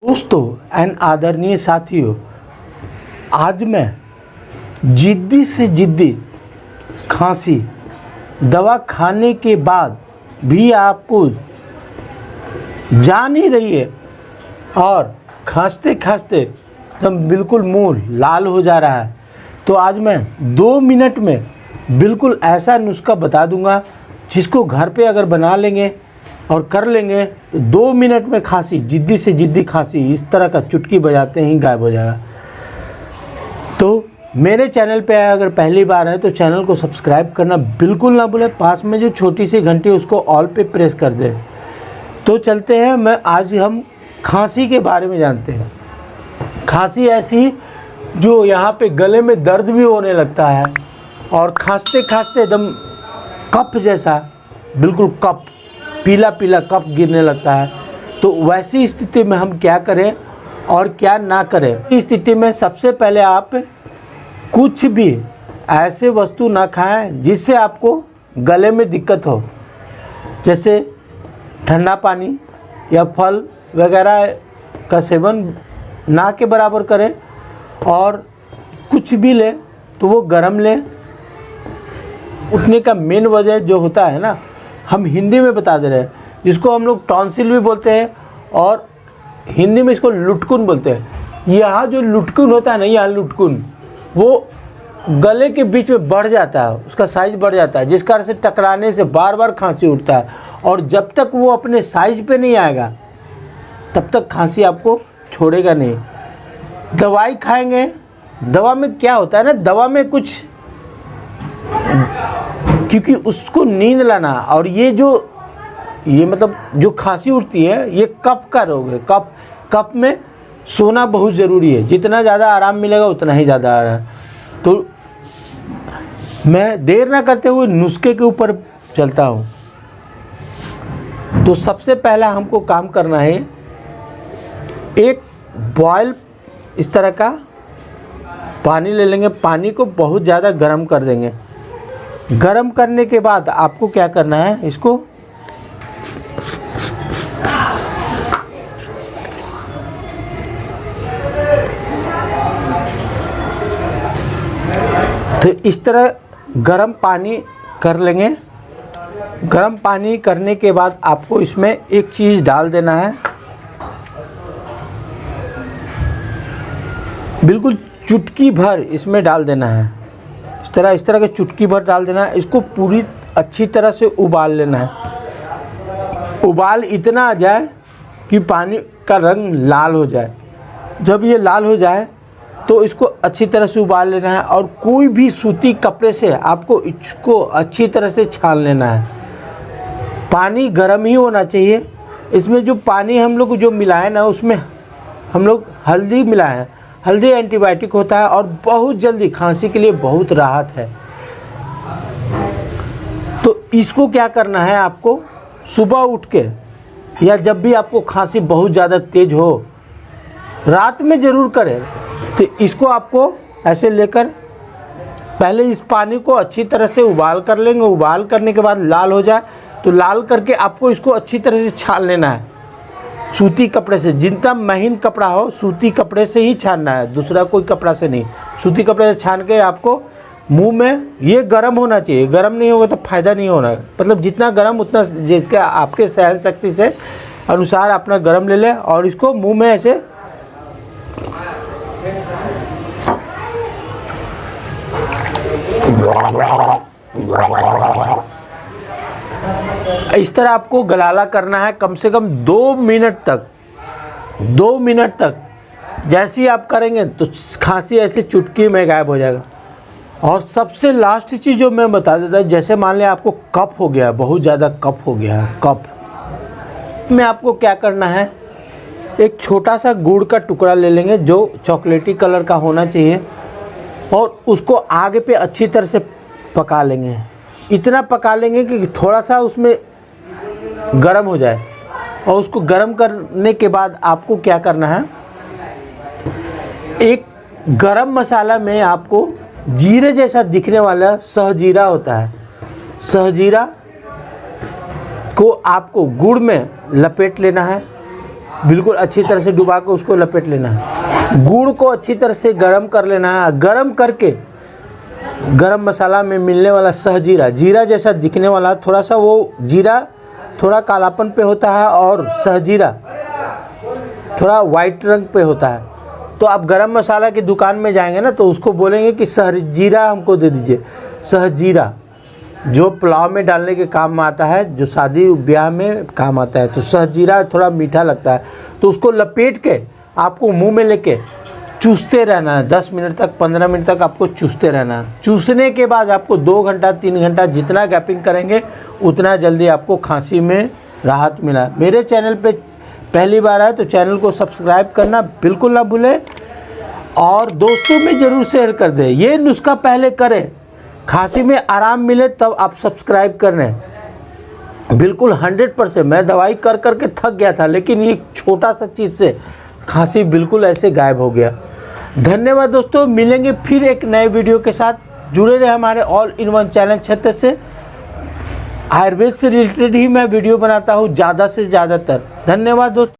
दोस्तों एंड आदरणीय साथियों, आज मैं जिद्दी से जिद्दी खांसी दवा खाने के बाद भी आपको जा नहीं रही है और खांसते खांसते एकदम बिल्कुल मुंह लाल हो जा रहा है, तो आज मैं 2 मिनट में बिल्कुल ऐसा नुस्खा बता दूंगा जिसको घर पे अगर बना लेंगे और कर लेंगे तो 2 मिनट में खांसी, जिद्दी से जिद्दी खांसी इस तरह का चुटकी बजाते ही गायब हो जाएगा। तो मेरे चैनल पे अगर पहली बार है तो चैनल को सब्सक्राइब करना बिल्कुल ना भूलें, पास में जो छोटी सी घंटी है उसको ऑल पे प्रेस कर दें। तो चलते हैं, आज हम खांसी के बारे में जानते हैं। खांसी ऐसी जो यहाँ पे गले में दर्द भी होने लगता है और खांसते खांसते एकदम कफ जैसा, बिल्कुल कफ, पीला पीला कफ गिरने लगता है। तो वैसी स्थिति में हम क्या करें और क्या ना करें। इस स्थिति में सबसे पहले आप कुछ भी ऐसे वस्तु ना खाएं जिससे आपको गले में दिक्कत हो, जैसे ठंडा पानी या फल वगैरह का सेवन ना के बराबर करें, और कुछ भी लें तो वो गर्म लें। उठने का मेन वजह जो होता है ना, हम हिंदी में बता दे रहे हैं, जिसको हम लोग टॉन्सिल भी बोलते हैं और हिंदी में इसको लुटकुन बोलते हैं। यहाँ जो लुटकुन होता है ना, यहाँ लुटकुन वो गले के बीच में बढ़ जाता है, उसका साइज बढ़ जाता है, जिस कारण से टकराने से बार बार खांसी उठता है। और जब तक वो अपने साइज पे नहीं आएगा तब तक खांसी आपको छोड़ेगा नहीं। दवाई खाएंगे, दवा में क्या होता है ना, दवा में कुछ, क्योंकि उसको नींद लाना, और ये मतलब जो खांसी उठती है ये कफ का रोग है। कफ में सोना बहुत ज़रूरी है, जितना ज़्यादा आराम मिलेगा उतना ही ज़्यादा आराम। तो मैं देर ना करते हुए नुस्खे के ऊपर चलता हूँ। तो सबसे पहला हमको काम करना है, एक बॉयल इस तरह का पानी ले लेंगे। पानी को बहुत ज़्यादा गर्म कर देंगे। गर्म करने के बाद आपको क्या करना है, इसको तो इस तरह गर्म पानी कर लेंगे। गर्म पानी करने के बाद आपको इसमें एक चीज़ डाल देना है, बिल्कुल चुटकी भर इसमें डाल देना है। इस तरह के चुटकी भर डाल देना है। इसको पूरी अच्छी तरह से उबाल लेना है। उबाल इतना आ जाए कि पानी का रंग लाल हो जाए। जब ये लाल हो जाए तो इसको अच्छी तरह से उबाल लेना है, और कोई भी सूती कपड़े से आपको इसको अच्छी तरह से छान लेना है। पानी गर्म ही होना चाहिए। इसमें जो पानी हम लोग जो मिलाए ना, उसमें हम लोग हल्दी मिलाए हैं। हल्दी एंटीबायोटिक होता है और बहुत जल्दी खांसी के लिए बहुत राहत है। तो इसको क्या करना है, आपको सुबह उठ के या जब भी आपको खांसी बहुत ज़्यादा तेज हो, रात में ज़रूर करें। तो इसको आपको ऐसे लेकर पहले इस पानी को अच्छी तरह से उबाल कर लेंगे। उबाल करने के बाद लाल हो जाए तो लाल करके आपको इसको अच्छी तरह से छान लेना है सूती कपड़े से। जितना महीन कपड़ा हो सूती कपड़े से ही छानना है, दूसरा कोई कपड़ा से नहीं। सूती कपड़े से छान के आपको मुंह में, ये गर्म होना चाहिए, गर्म नहीं होगा तो फ़ायदा नहीं होना। मतलब जितना गर्म उतना, जिसका आपके सहन शक्ति से अनुसार अपना गर्म ले लें, और इसको मुंह में ऐसे इस तरह आपको गलाला करना है कम से कम 2 मिनट तक। 2 मिनट तक जैसे ही आप करेंगे तो खांसी ऐसे चुटकी में गायब हो जाएगा। और सबसे लास्ट चीज़ जो मैं बता देता हूँ, जैसे मान लें आपको कफ हो गया, बहुत ज़्यादा कफ हो गया है, कफ में आपको क्या करना है, एक छोटा सा गुड़ का टुकड़ा ले लेंगे जो चॉकलेटी कलर का होना चाहिए, और उसको आग पे अच्छी तरह से पका लेंगे। इतना पका लेंगे कि थोड़ा सा उसमें गरम हो जाए। और उसको गरम करने के बाद आपको क्या करना है, एक गरम मसाला में आपको जीरे जैसा दिखने वाला सहजीरा होता है, सहजीरा को आपको गुड़ में लपेट लेना है बिल्कुल अच्छी तरह से डुबा के उसको लपेट लेना है। गुड़ को अच्छी तरह से गर्म कर लेना है। गर्म करके गरम मसाला में मिलने वाला सहजीरा, जीरा जैसा दिखने वाला, थोड़ा सा वो जीरा थोड़ा कालापन पे होता है और सहजीरा थोड़ा वाइट रंग पे होता है। तो आप गरम मसाला की दुकान में जाएंगे ना तो उसको बोलेंगे कि सहजीरा हमको दे दीजिए। सहजीरा जो पुलाव में डालने के काम में आता है, जो शादी ब्याह में काम आता है। तो सहजीरा थोड़ा मीठा लगता है, तो उसको लपेट के आपको मुंह में लेके चूसते रहना है। 10 मिनट तक 15 मिनट तक आपको चूसते रहना है। चूसने के बाद आपको 2 घंटा 3 घंटा जितना गैपिंग करेंगे उतना जल्दी आपको खांसी में राहत मिला। मेरे चैनल पे पहली बार आए तो चैनल को सब्सक्राइब करना बिल्कुल ना भूलें और दोस्तों में ज़रूर शेयर कर दें। ये नुस्खा पहले करें, खांसी में आराम मिले तब आप सब्सक्राइब कर रहे हैं। बिल्कुल 100%। मैं दवाई कर कर के थक गया था, लेकिन ये छोटा सा चीज़ से खांसी बिल्कुल ऐसे गायब हो गया। धन्यवाद दोस्तों, मिलेंगे फिर एक नए वीडियो के साथ। जुड़े रहे हमारे ऑल इन वन चैनल क्षेत्र से। आयुर्वेद से रिलेटेड ही मैं वीडियो बनाता हूँ ज़्यादा से ज़्यादातर। धन्यवाद दोस्तों।